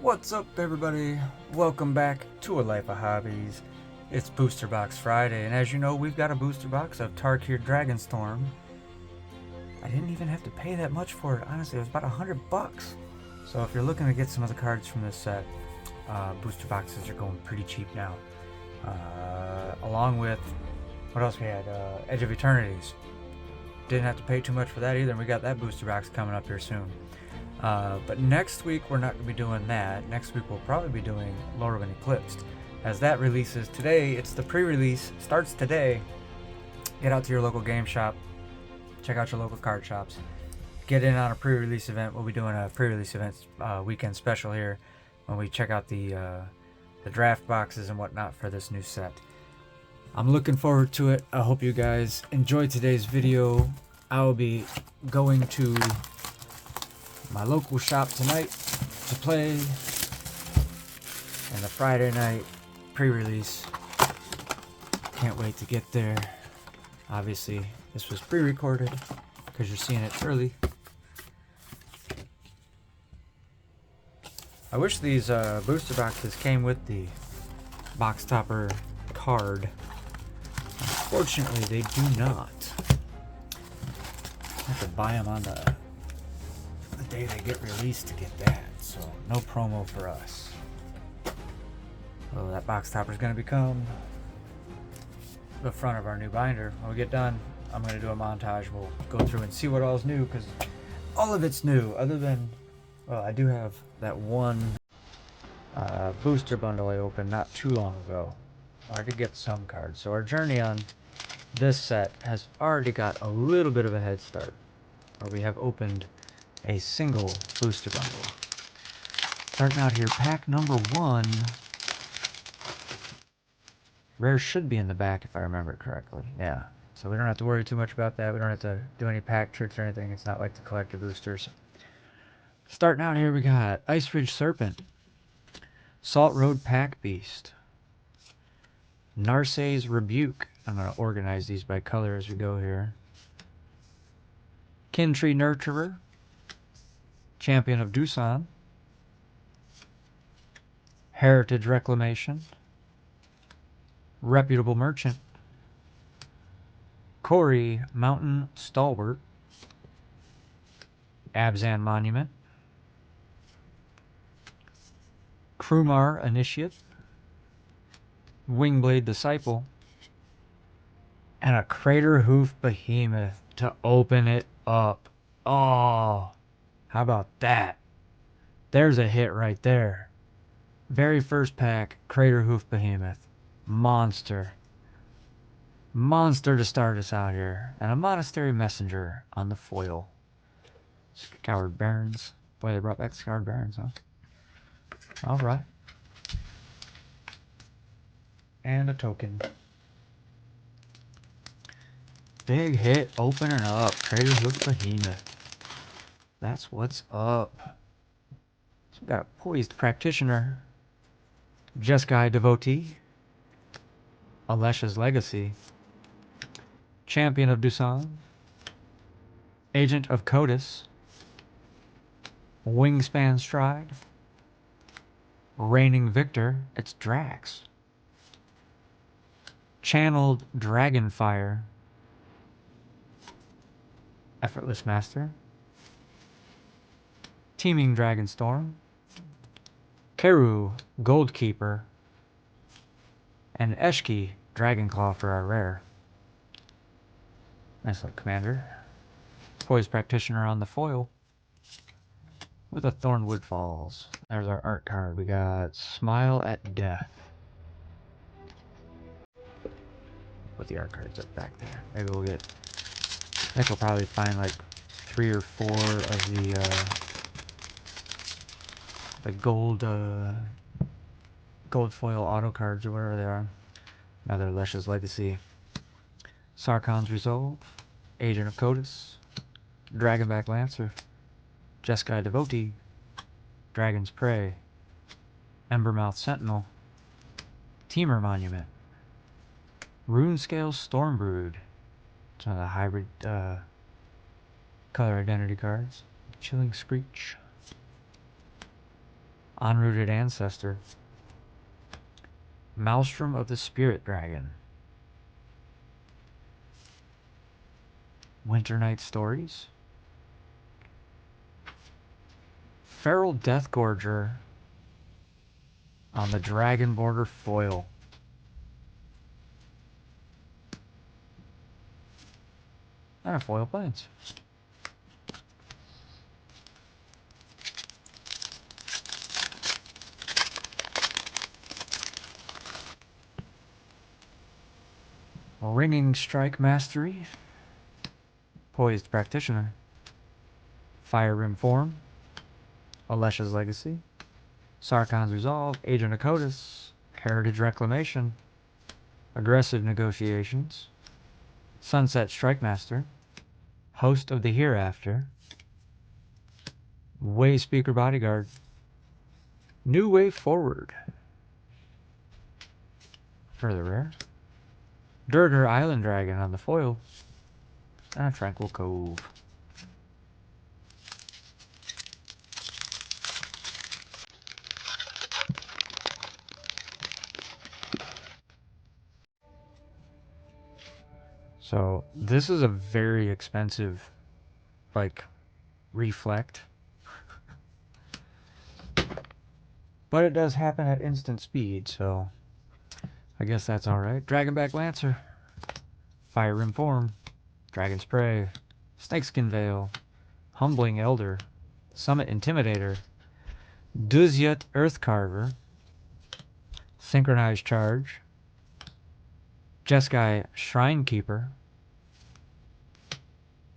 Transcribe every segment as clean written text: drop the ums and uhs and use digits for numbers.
What's up, everybody? Welcome back to A Life of Hobbies. It's Booster Box Friday, and as you know, we've got a booster box of Tarkir Dragonstorm. I didn't even have to pay that much for it, honestly. It was about $100. So if you're looking to get some of the cards from this set, booster boxes are going pretty cheap now. Along with, what else we had? Edge of Eternities. Didn't have to pay too much for that either, and we got that booster box coming up here soon. But next week we're not going to be doing that. Next week we'll probably be doing Lord of an Eclipsed, as that releases today. It's the pre-release, starts today. Get out to your local game shop, check out your local card shops, get in on a pre-release event. We'll be doing a pre-release event weekend special here when we check out the draft boxes and whatnot for this new set. I'm looking forward to it. I hope you guys enjoyed today's video. I will be going to my local shop tonight to play in the Friday night pre-release. Can't wait to get there. Obviously this was pre-recorded because you're seeing it early. I wish these booster boxes came with the box topper card. Unfortunately they do not. I have to buy them on the day they get released to get that, so no promo for us. So that box topper is going to become the front of our new binder. When we get done, I'm going to do a montage. We'll go through and see what all is new, because all of it's new, other than, well, I do have that one booster bundle I opened not too long ago. I did get some cards, so our journey on this set has already got a little bit of a head start, where we have opened a single booster bundle. Starting out here, pack number 1. Rare should be in the back if I remember it correctly. Yeah, so we don't have to worry too much about that. We don't have to do any pack tricks or anything. It's not like the collector boosters. Starting out here, we got Ice Ridge Serpent, Salt Road Pack Beast, Narset's Rebuke. I'm going to organize these by color as we go here. Kintree Nurturer, Champion of Doosan, Heritage Reclamation, Reputable Merchant, Corey Mountain Stalwart, Abzan Monument, Krumar Initiate, Wingblade Disciple, and a Crater Hoof Behemoth to open it up. Oh, how about that? There's a hit right there. Very first pack, Crater Hoof Behemoth. Monster to start us out here. And a Monastery Messenger on the foil. Scoured Barrens. Boy, they brought back Scoured Barrens, huh? Alright. And a token. Big hit opening up. Crater Hoof Behemoth. That's what's up. So we got a Poised Practitioner, Jeskai Devotee, Alesha's Legacy, Champion of Doosan, Agent of Codis, Wingspan Stride, Reigning Victor, it's Drax, Channeled Dragonfire, Effortless Master, Teeming Dragonstorm, Keru Goldkeeper, and Eshki Dragonclaw for our rare. Nice little commander. Poised Practitioner on the foil with a Thornwood Falls. There's our art card. We got Smile at Death. Put the art cards up back there. Maybe we'll get, I think we'll probably find like 3 or 4 of the gold foil auto cards or whatever they are. Another Lesha's Legacy, Sarkhan's Resolve, Agent of Codis, Dragonback Lancer, Jeskai Devotee, Dragon's Prey, Embermouth Sentinel, Teemer Monument, Runescale Stormbrood. It's one of the hybrid color identity cards. Chilling Screech, Unrooted Ancestor. Maelstrom of the Spirit Dragon. Winter Night Stories. Feral Deathgorger on the Dragon Border foil. And a foil planes. Ringing Strike Mastery. Poised Practitioner. Fire Rim Form. Alesha's Legacy. Sarkon's Resolve. Agent of Kodos. Heritage Reclamation. Aggressive Negotiations. Sunset Strike Master. Host of the Hereafter. Way Speaker Bodyguard. New Way Forward. Further rare. Durger Island Dragon on the foil. And a Tranquil Cove. So this is a very expensive, like, reflect. But it does happen at instant speed, so I guess that's alright. Dragonback Lancer. Fire Rim Form. Dragon's Prey. Snakeskin Veil. Humbling Elder. Summit Intimidator. Duzyut Earthcarver. Synchronized Charge. Jeskai Shrinekeeper.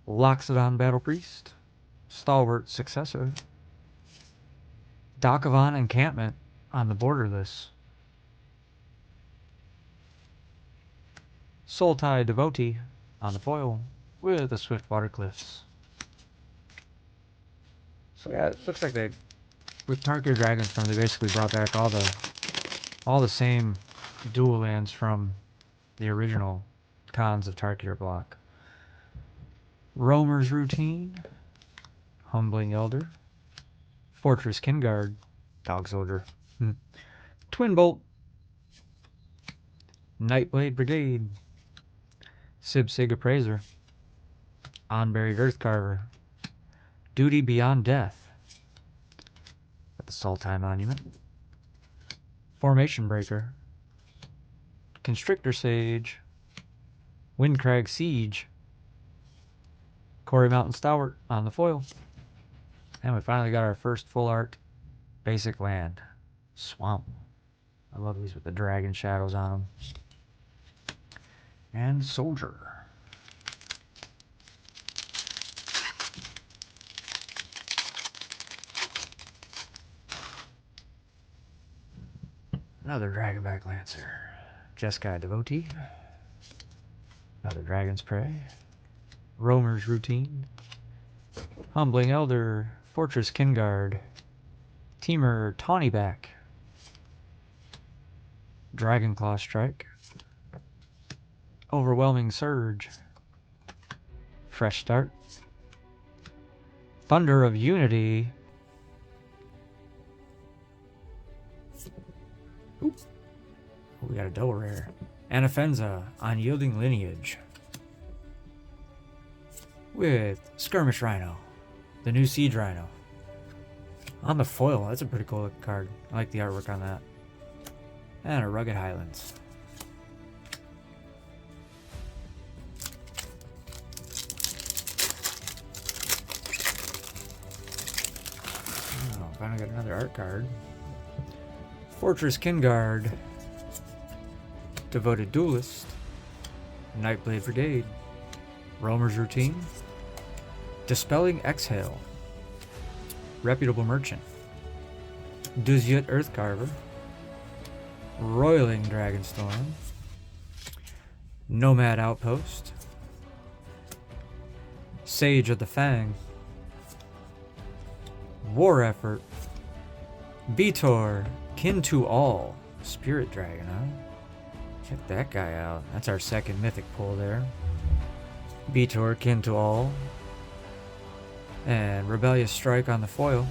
Loxodon Battle Priest. Stalwart Successor. Dokavon Encampment on the Borderless. Sultai Devotee on the foil with the Swiftwater Cliffs. So yeah, it looks like they, with Tarkir Dragonstorm, they basically brought back all the same dual lands from the original Khans of Tarkir block. Roamer's Routine. Humbling Elder. Fortress Kingguard. Dog Soldier. Twin Bolt. Nightblade Brigade. Sib-Sig Appraiser. Unburied Earthcarver. Duty Beyond Death. At the Sultai Monument. Formation Breaker. Constrictor Sage. Windcrag Siege. Quarry Mountain Stalwart on the foil. And we finally got our first full art basic land. Swamp. I love these with the dragon shadows on them. And Soldier. Another Dragonback Lancer. Jeskai Devotee. Another Dragon's Prey. Roamer's Routine. Humbling Elder. Fortress Kingguard. Teamer Tawnyback. Dragonclaw Strike. Overwhelming Surge. Fresh Start. Thunder of Unity. Oops. We got a double rare. Anafenza, Unyielding Lineage. With Skirmish Rhino. The new Siege Rhino. On the foil, that's a pretty cool looking card. I like the artwork on that. And a Rugged Highlands. Oh, finally got another art card. Fortress Kingguard. Devoted Duelist. Nightblade Brigade. Roamer's Routine. Dispelling Exhale. Reputable Merchant. Duzyut Earthcarver. Roiling Dragonstorm. Nomad Outpost. Sage of the Fang. War Effort. Vitor, Kin to All. Spirit Dragon, huh? Check that guy out. That's our second mythic pull there. Vitor, Kin to All. And Rebellious Strike on the foil.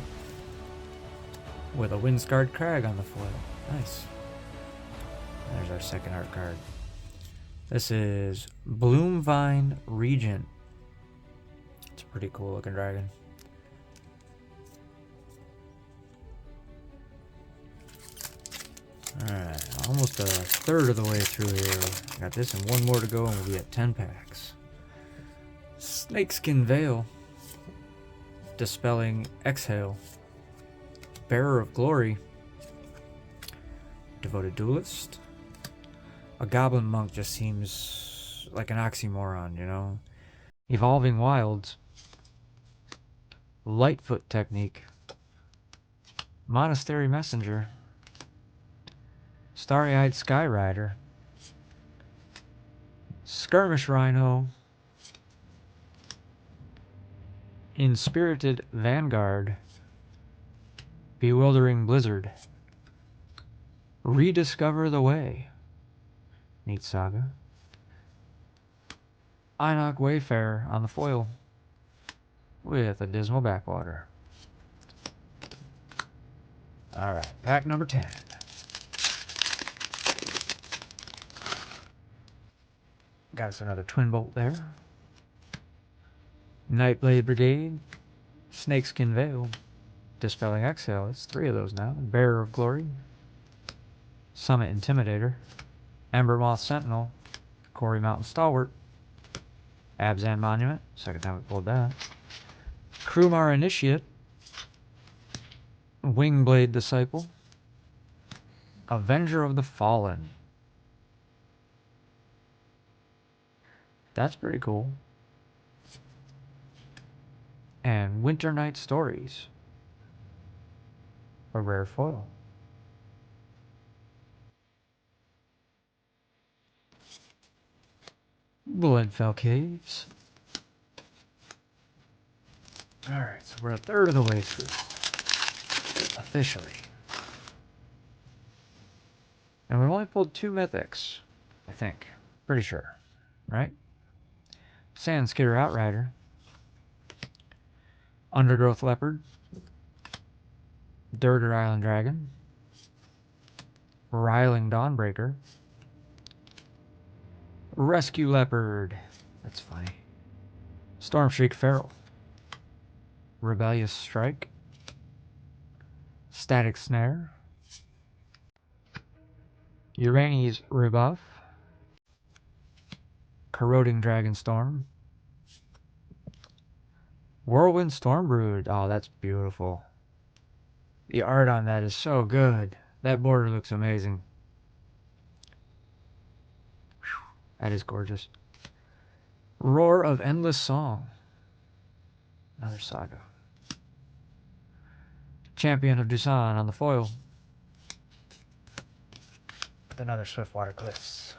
with a wind-scarred crag on the foil. Nice. There's our second art card. This is Bloomvine Regent. It's a pretty cool looking dragon. Alright, almost a third of the way through here. Got this and one more to go and we'll be at 10 packs. Snakeskin Veil. Dispelling Exhale. Bearer of Glory. Devoted Duelist. A Goblin Monk just seems like an oxymoron, you know? Evolving Wilds. Lightfoot Technique. Monastery Messenger. Starry-Eyed Skyrider. Skirmish Rhino. Inspirited Vanguard. Bewildering Blizzard. Rediscover the Way. Neat saga. Einok Wayfarer on the foil with a Dismal Backwater. Alright, pack number 10. Got us another Twin Bolt there. Nightblade Brigade. Snakeskin Veil. Dispelling Exhale. It's 3 of those now. Bearer of Glory. Summit Intimidator. Embermoth Sentinel. Quarry Mountain Stalwart. Abzan Monument. Second time we pulled that. Krumar Initiate. Wingblade Disciple. Avenger of the Fallen. That's pretty cool. And Winter Night Stories. A rare foil. Bloodfell Caves. Alright, so we're a third of the way through. Officially. And we've only pulled 2 mythics, I think. Pretty sure. Right? Sandskidder Outrider. Undergrowth Leopard. Durgar Island Dragon. Riling Dawnbreaker. Rescue Leopard. That's funny. Stormshriek Feral. Rebellious Strike. Static Snare. Urani's Rebuff. Corroding Dragonstorm. Whirlwind Stormbrood. Oh, that's beautiful. The art on that is so good. That border looks amazing. Whew, that is gorgeous. Roar of Endless Song. Another saga. Champion of Dusan on the foil. With another Swiftwater Cliffs.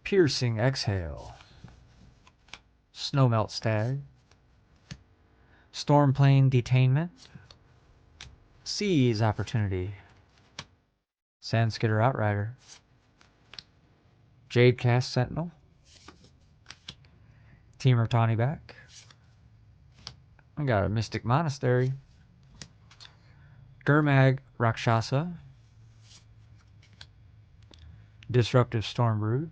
Piercing Exhale. Snowmelt Stag. Stormplane Detainment. Seize Opportunity. Sandskidder Outrider. Jadecast Sentinel. Temur Tawny back. We got a Mystic Monastery. Gurmag Rakshasa. Disruptive Stormbrood.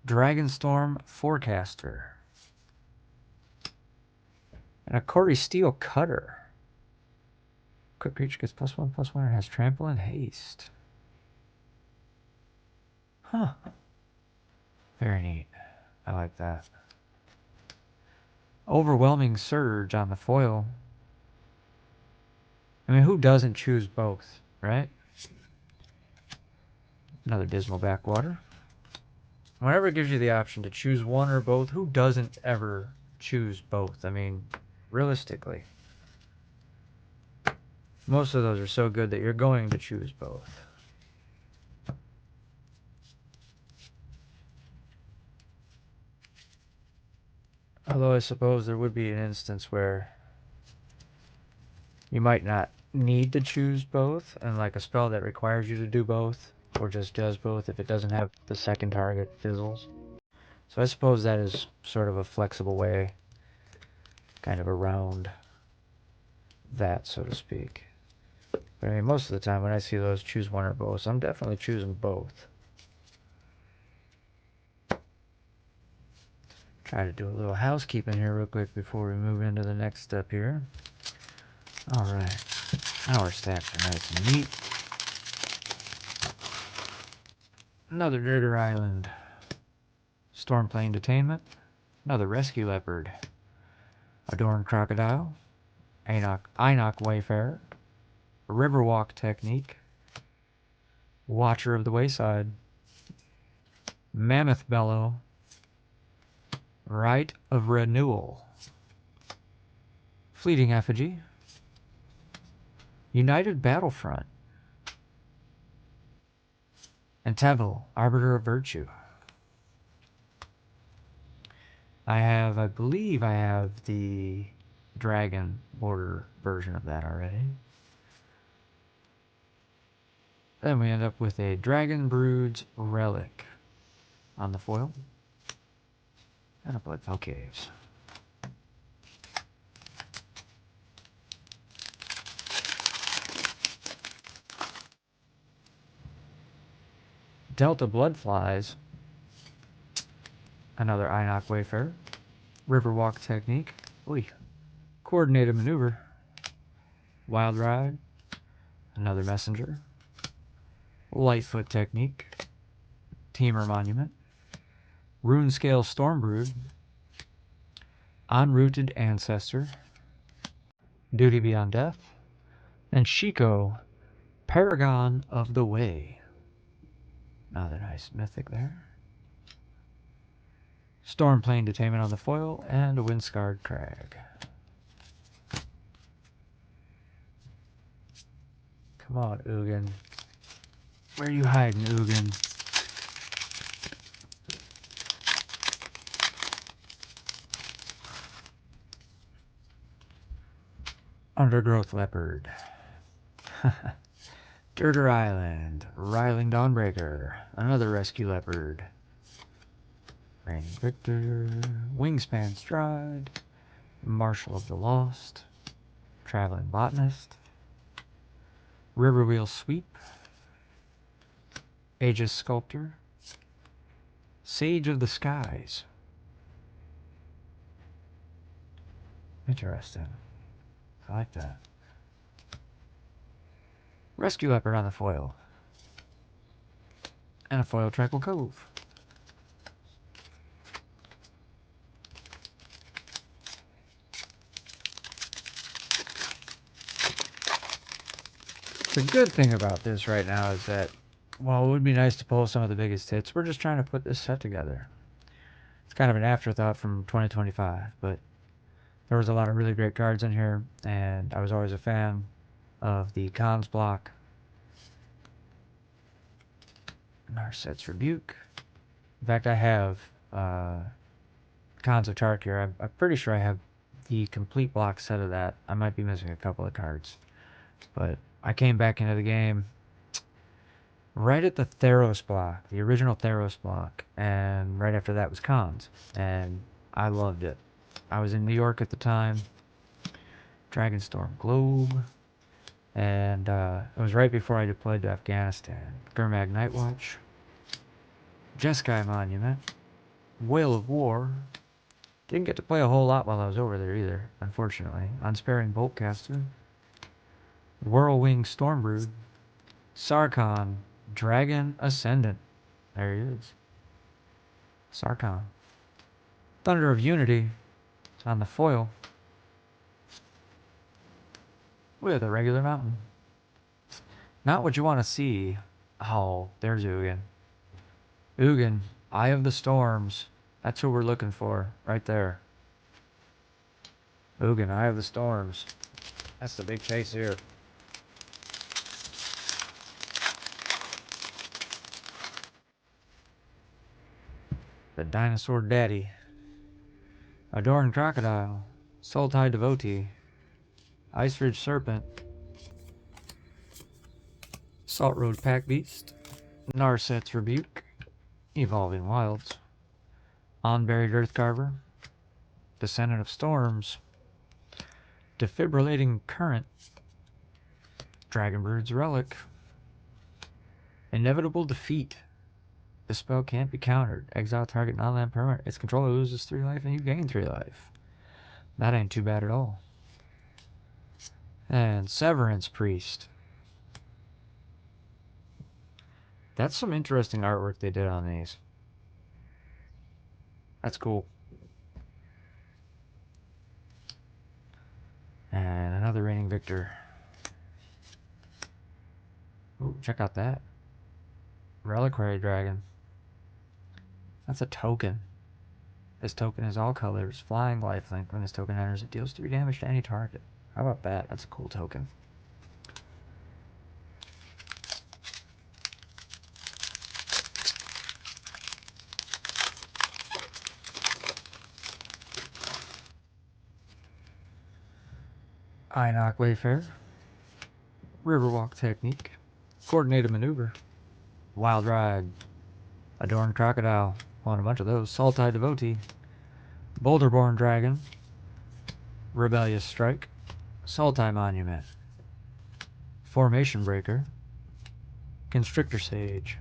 Dragonstorm Forecaster. And a Corey Steel Cutter. Quick creature gets +1/+1 and has trample and haste. Huh. Very neat. I like that. Overwhelming Surge on the foil. I mean, who doesn't choose both, right? Another Dismal Backwater. Whenever it gives you the option to choose one or both, who doesn't ever choose both? I mean, realistically. Most of those are so good that you're going to choose both. Although I suppose there would be an instance where you might not need to choose both, and like a spell that requires you to do both, or just does both. If it doesn't have the second target, fizzles. So I suppose that is sort of a flexible way, kind of around that, so to speak. But I mean, most of the time when I see those choose one or both, so I'm definitely choosing both. Try to do a little housekeeping here real quick before we move into the next step here. Alright, our stacks are nice and neat. Another Dirter Island. Stormplane Detainment. Another Rescue Leopard. Adorned Crocodile. Enoch Wayfarer. Riverwalk Technique. Watcher of the Wayside. Mammoth Bellow. Rite of Renewal. Fleeting Effigy. United Battlefront. And Tevel, Arbiter of Virtue. I believe I have the Dragon Border version of that already. Then we end up with a Dragon Brood's Relic on the foil. And a Bloodfell Caves. Delta Bloodflies. Another Enoch Wayfarer. Riverwalk Technique. Oy. Coordinated Maneuver. Wild Ride. Another Messenger. Lightfoot Technique. Teamer Monument. Runescale Stormbrood. Unrooted Ancestor. Duty Beyond Death. And Shiko, Paragon of the Way. Another nice mythic there. Stormplane Detainment on the foil, and a Windscarred Crag. Come on, Ugin. Where are you hiding, Ugin? Undergrowth Leopard. Dirter Island. Riling Dawnbreaker. Another Rescue Leopard. Reigning Victor. Wingspan Stride. Marshal of the Lost. Traveling Botanist. Riverwheel Sweep. Aegis Sculptor. Sage of the Skies. Interesting. I like that. Rescue Leopard on the foil. And a foil Tranquil Cove. The good thing about this right now is that, while it would be nice to pull some of the biggest hits, we're just trying to put this set together. It's kind of an afterthought from 2025, but there was a lot of really great cards in here, and I was always a fan of the Cons block. Narset's Rebuke. In fact, I have Cons of Tarkir. I'm pretty sure I have the complete block set of that. I might be missing a couple of cards, but I came back into the game right at the Theros block, the original Theros block, and right after that was Cons, and I loved it. I was in New York at the time. Dragonstorm Globe, and it was right before I deployed to Afghanistan. Gurmag Nightwatch, Jeskai Monument, Whale of War. Didn't get to play a whole lot while I was over there either, unfortunately. Unsparing Boltcaster, Whirlwing Stormbrood, Sarkhan, Dragon Ascendant. There he is. Sarkhan. Thunder of Unity. It's on the foil. With a regular mountain. Not what you want to see. Oh, there's Ugin. Ugin, Eye of the Storms. That's who we're looking for, right there. Ugin, Eye of the Storms. That's the big chase here. The Dinosaur Daddy. Adorned Crocodile. Sultai Devotee. Ice Ridge Serpent. Salt Road Pack Beast. Narset's Rebuke, Evolving Wilds, Unburied Earthcarver, Descendant of Storms, Defibrillating Current, Dragonbird's Relic, Inevitable Defeat. This spell can't be countered. Exile target non-land permanent. Its controller loses 3 life and you gain 3 life. That ain't too bad at all. And Severance Priest. That's some interesting artwork they did on these. That's cool. And another Reigning Victor. Ooh, check out that. Reliquary Dragon. That's a token. This token is all colors. Flying lifelink. When this token enters, it deals 3 damage to any target. How about that? That's a cool token. Einok Wayfarer. Riverwalk Technique. Coordinated Maneuver. Wild Ride. Adorned Crocodile. Want a bunch of those. Saltide Devotee. Boulderborn Dragon. Rebellious Strike. Saltai Monument. Formation Breaker. Constrictor Sage.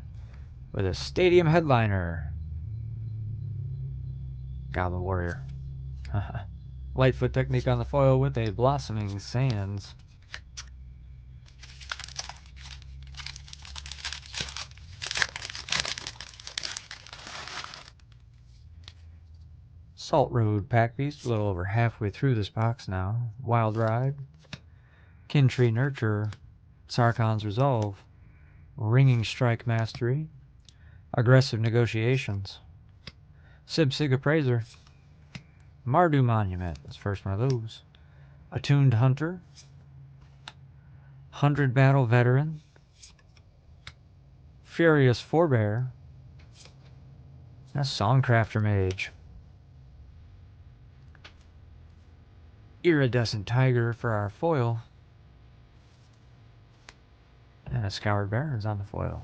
With a Stadium Headliner. Goblin Warrior. Lightfoot Technique on the foil with a Blossoming Sands. Salt Road Pack Beast, a little over halfway through this box now. Wild Ride. Kintree Nurture. Sarkon's Resolve. Ringing Strike Mastery. Aggressive Negotiations. Sib-Sig Appraiser. Mardu Monument. That's the first one of those. Attuned Hunter. 100 Battle Veteran. Furious Forebear. And a Songcrafter Mage. Iridescent Tiger for our foil. And a Scoured Barrens on the foil.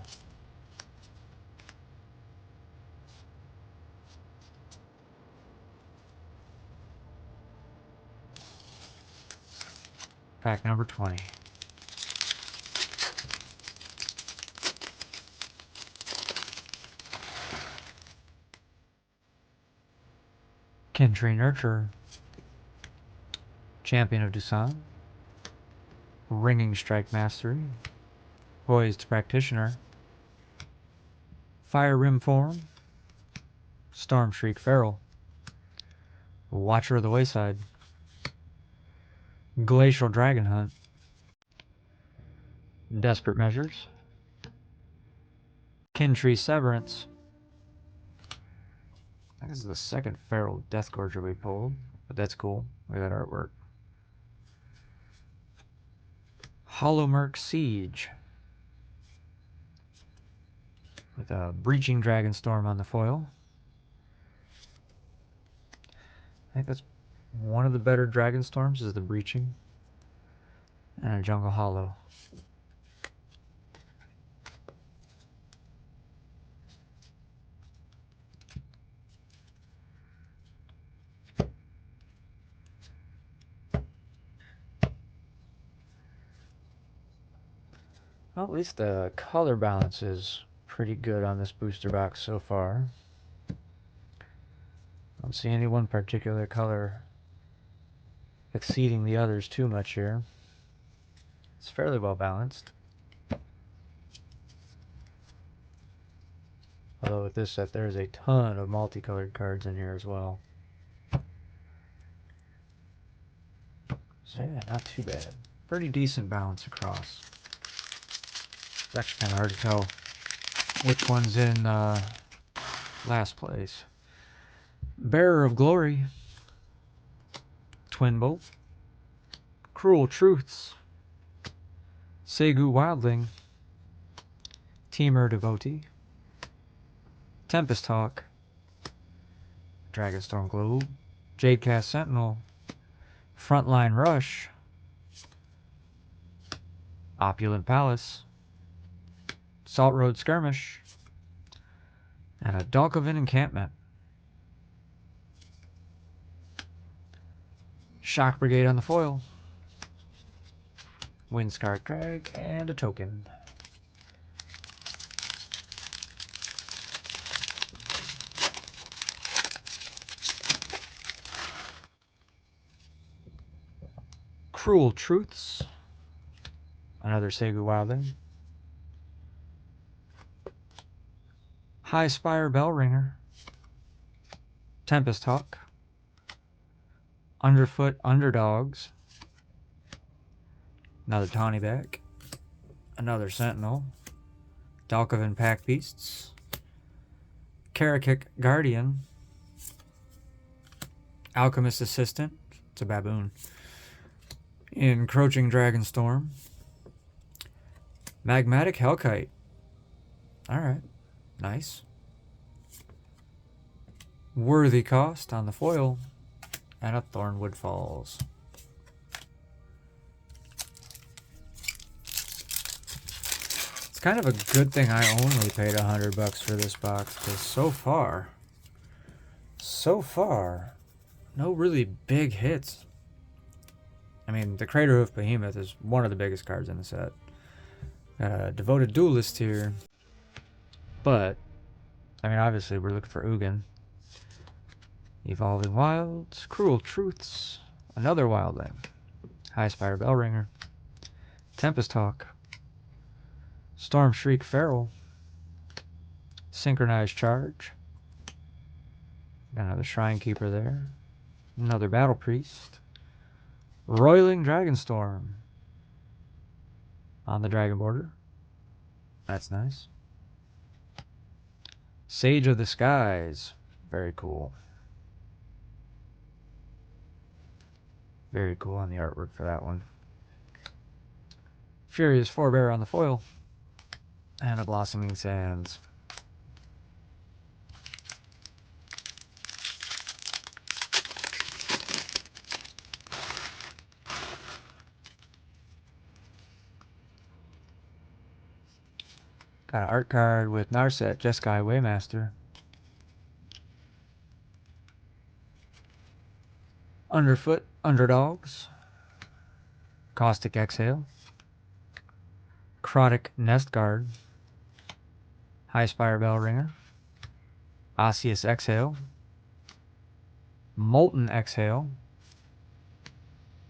Pack number 20. Kintree Nurture. Champion of Dusan. Ringing Strike Mastery. Poised Practitioner. Fire Rim Form. Storm Shriek Feral. Watcher of the Wayside. Glacial Dragon Hunt. Desperate Measures. Kintree Severance. I think this is the second Feral Deathgorger we pulled, but that's cool. Look at that artwork. Hollowmurk Siege. With a Breaching Dragonstorm on the foil. I think that's one of the better Dragonstorms is the Breaching. And a Jungle Hollow. Well, at least the color balance is pretty good on this booster box so far. I don't see any one particular color exceeding the others too much here. It's fairly well balanced. Although with this set there's a ton of multicolored cards in here as well. So yeah, not too bad. Pretty decent balance across. It's actually kind of hard to tell which one's in last place. Bearer of Glory. Twin Bolt. Cruel Truths. Segu Wildling. Teamer Devotee. Tempest Hawk. Dragonstorm Globe. Jadecast Sentinel. Frontline Rush. Opulent Palace. Salt Road Skirmish, and a Dalkovin Encampment. Shock Brigade on the foil. Windscar Crag, and a token. Cruel Truths. Another Segu Wildling. High Spire Bellringer. Tempest Hawk. Underfoot Underdogs. Another Tawny Back. Another Sentinel. Dalkovin Pack Beasts. Karakik Guardian. Alchemist Assistant. It's a baboon. Encroaching Dragonstorm. Magmatic Hellkite. Alright. Nice. Worthy Cost on the foil. And a Thornwood Falls. It's kind of a good thing I only paid $100 for this box, because so far, no really big hits. I mean, the Crater Hoof Behemoth is one of the biggest cards in the set. Got a Devoted Duelist here. But, I mean, obviously we're looking for Ugin. Evolving Wilds, Cruel Truths, another Wildling, High Spire Bellringer, Tempest Hawk, Storm Shriek Feral, Synchronized Charge, got another Shrine Keeper there, another Battle Priest, Roiling Dragonstorm on the Dragon Border. That's nice. Sage of the Skies, very cool. Very cool on the artwork for that one. Furious Forebear on the foil. And a Blossoming Sands. Got an art card with Narset, Jeskai Waymaster. Underfoot Underdogs. Caustic Exhale. Crotic Nest Guard. High Spire Bellringer. Osseous Exhale. Molten Exhale.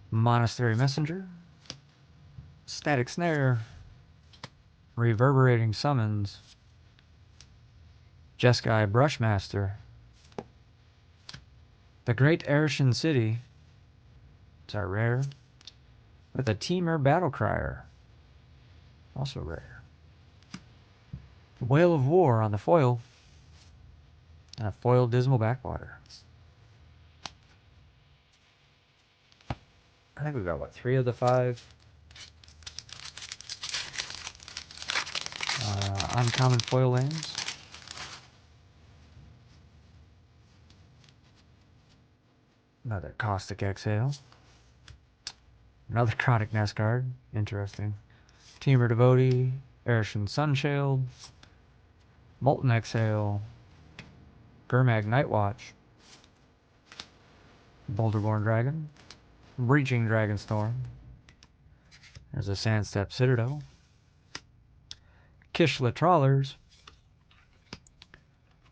Monastery Messenger. Static Snare. Reverberating Summons. Jeskai Brushmaster. The Great Arishan City. It's our rare. With a Teamer Battlecrier. Also rare. Whale of War on the foil. And a foil Dismal Backwater. I think we've got, what, 3 of the 5 uncommon foil lands. Another Caustic Exhale. Another Chronic Nest Guard. Interesting. Teamer Devotee. Arishan Sunshield. Molten Exhale. Gurmag Nightwatch. Boulderborn Dragon. Breaching Dragonstorm. There's a Sandstep Citadel. Kishla Trawlers.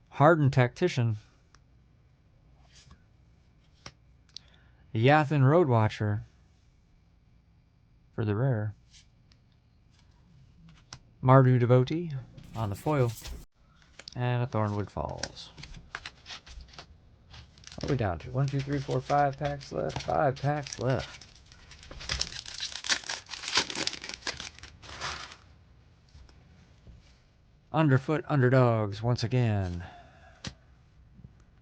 Hardened Tactician. Yathin Roadwatcher for the rare. Mardu Devotee on the foil. And a Thornwood Falls. What are we down to? 1, 2, 3, 4, 5 packs left. 5 packs left. Underfoot Underdogs once again.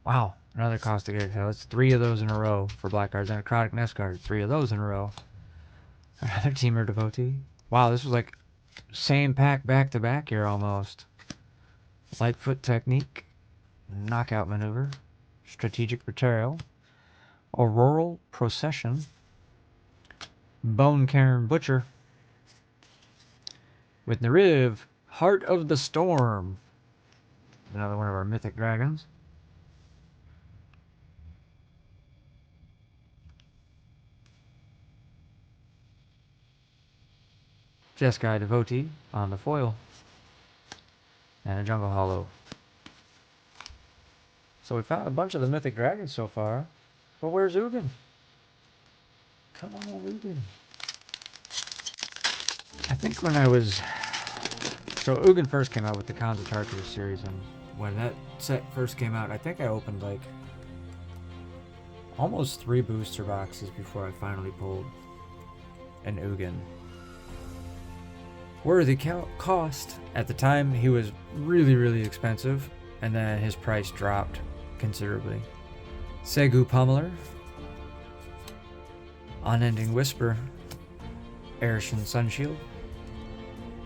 Wow, another Caustic Exhale. It's 3 of those in a row for black cards. And a Chronic Nest card. 3 of those in a row. Another Teamer Devotee. Wow, this was like same pack back to back here almost. Lightfoot Technique. Knockout Maneuver. Strategic Betrayal. Auroral Procession. Bone Cairn Butcher. With Nariv, Heart of the Storm. Another one of our mythic dragons. Jeskai Devotee on the foil. And a Jungle Hollow. So we found a bunch of the mythic dragons so far. But where's Ugin? Come on, Ugin. I think when I was... So Ugin first came out with the Khans of Tarkir series, and when that set first came out, I think I opened like almost 3 booster boxes before I finally pulled an Ugin. Worthy cost. At the time, he was really, really expensive, and then his price dropped considerably. Segu Pummeler, Unending Whisper, Arishan Sunshield,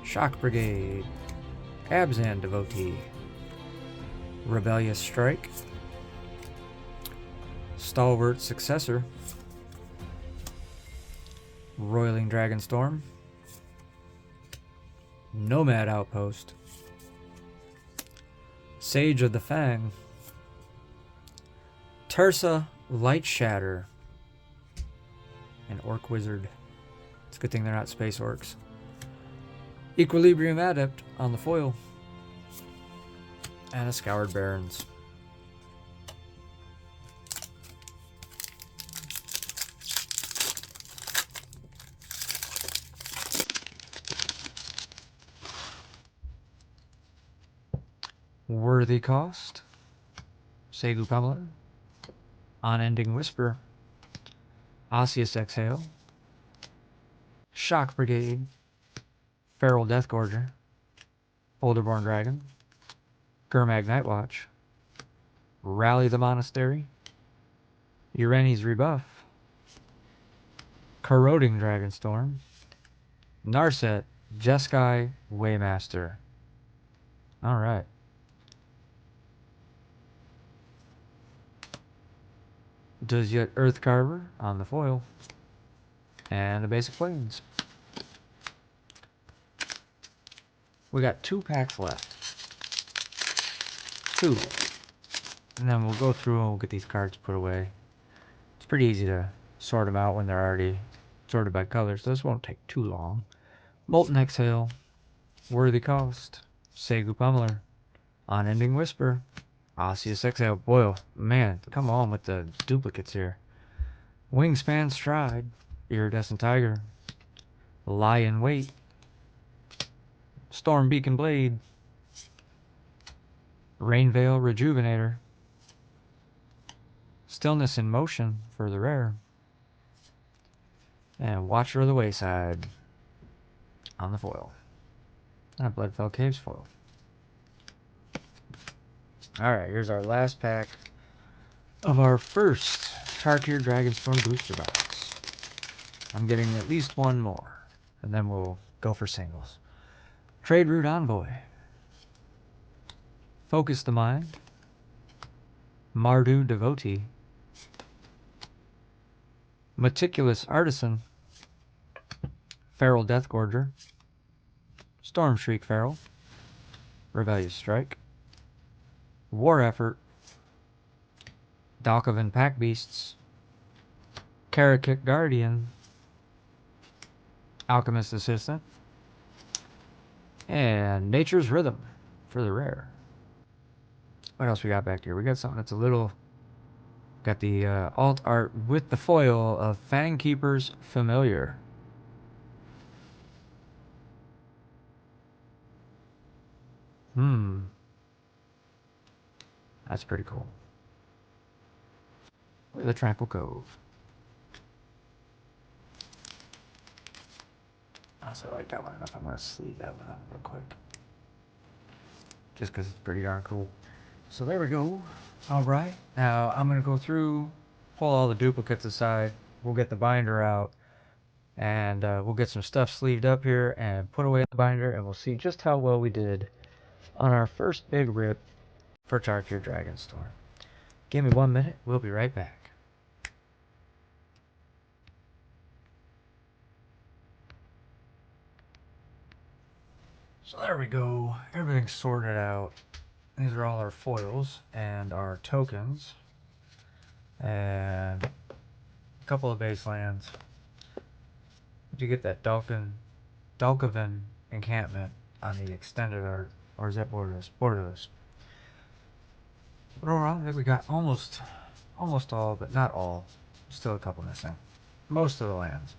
Shock Brigade, Abzan Devotee, Rebellious Strike, Stalwart Successor, Roiling Dragonstorm, Nomad Outpost, Sage of the Fang, Tursa Light Shatter, and Orc Wizard. It's a good thing they're not space orcs. Equilibrium Adept on the foil, and a Scoured Barrens. Worthy cost. Segu Pummeler, Unending Whisper, Osseous Exhale, Shock Brigade, Feral Deathgorger, Boulderborn Dragon, Gurmag Nightwatch, Rally the Monastery, Ureni's Rebuff, Corroding Dragonstorm, Narset, Jeskai Waymaster. Alright. Does yet Earthcarver on the foil, and the basic planes. We got 2 packs left. 2. And then we'll go through and we'll get these cards put away. It's pretty easy to sort them out when they're already sorted by color, so this won't take too long. Molten Exhale, Worthy Cost, Segu Pummeler, Unending Whisper, Osseous Exhale. Boy, man, come on with the duplicates here. Wingspan Stride, Iridescent Tiger, Lie in Wait, Storm Beacon Blade, Rainveil Rejuvenator, Stillness in Motion for the rare, and Watcher of the Wayside on the foil. And a Bloodfell Caves foil. Alright, here's our last pack of our first Tarkir Dragonstorm booster box. I'm getting at least one more, and then we'll go for singles. Trade Route Envoy, Focus the Mind, Mardu Devotee, Meticulous Artisan, Feral Deathgorger, Storm Shriek Feral, Rebellious Strike, War Effort, Dalkovan Pack Beasts, Karakik Guardian, Alchemist Assistant, and Nature's Rhythm for the rare. What else we got back here? We got something that's a little... Got the alt art with the foil of Fangkeeper's Familiar. That's pretty cool. Look at the Tranquil Cove. I also like that one enough. I'm going to sleeve that one up real quick. Just because it's pretty darn cool. So there we go. Alright. Now I'm going to go through, pull all the duplicates aside. We'll get the binder out. And we'll get some stuff sleeved up here and put away the binder. And we'll see just how well we did on our first big rip for Tarkir Dragonstorm. Give me 1 minute. We'll be right back. So there we go. Everything's sorted out. These are all our foils and our tokens. And a couple of base lands. You get that Dalkovin encampment on the extended art, or is that borderless? Borderless. But overall, I think we got almost all, but not all. Still a couple missing. Most of the lands.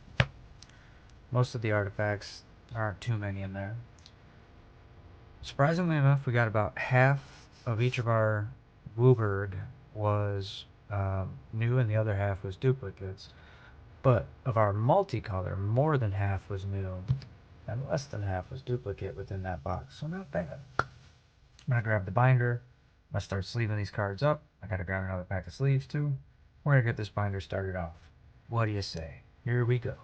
Most of the artifacts. There aren't too many in there. Surprisingly enough, we got about half of each of our Wooburg was new, and the other half was duplicates. But of our multicolor, more than half was new, and less than half was duplicate within that box. So not bad. I'm gonna grab the binder. I'm gonna start sleeving these cards up. I gotta grab another pack of sleeves too. We're gonna get this binder started off. What do you say? Here we go.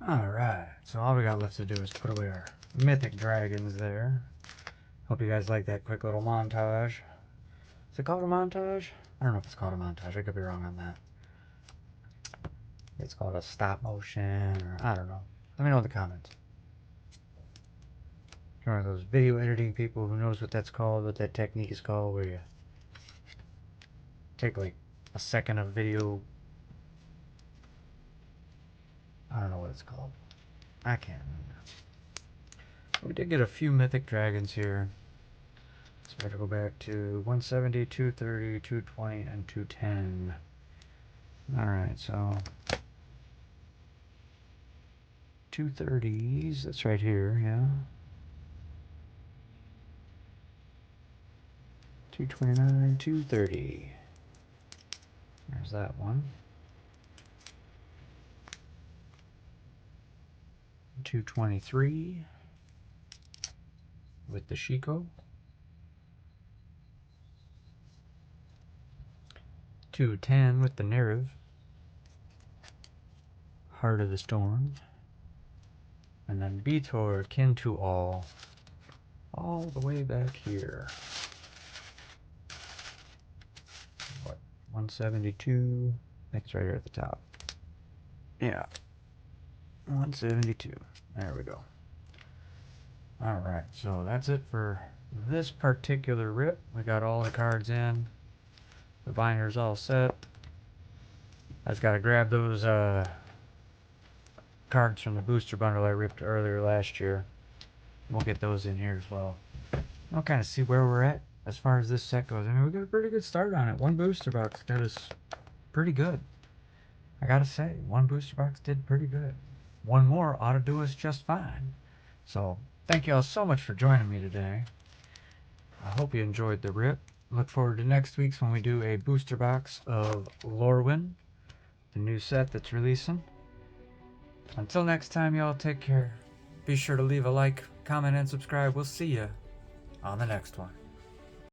Alright, so all we got left to do is put away our mythic dragons there. Hope you guys like that quick little montage. Is it called a montage? I don't know if it's called a montage. I could be wrong on that. It's called a stop motion, or I don't know. Let me know in the comments. If you're one of those video editing people who knows what that's called, what that technique is called, where you take like a second of video. I don't know what it's called. I can't remember. We did get a few mythic dragons here. So we got to go back to 170, 230, 220, and 210. Alright, so 230s, that's right here, yeah. 229, 230. There's that one. 223 with the Shiko. 210 with the Nerev. Heart of the Storm. And then Beator, Kin to All the way back here. What, 172? I think it's right here at the top. Yeah. 172. There we go. Alright, so that's it for this particular rip. We got all the cards in. The binder's all set. I just gotta grab those cards from the booster bundle I ripped earlier last year. We'll get those in here as well. I'll kind of see where we're at as far as this set goes. I mean, we got a pretty good start on it. One booster box got us pretty good. I gotta say, one booster box did pretty good. One more ought to do us just fine. So, thank you all so much for joining me today. I hope you enjoyed the rip. Look forward to next week's when we do a booster box of Lorwyn, the new set that's releasing. Until next time, y'all take care. Be sure to leave a like, comment, and subscribe. We'll see you on the next one.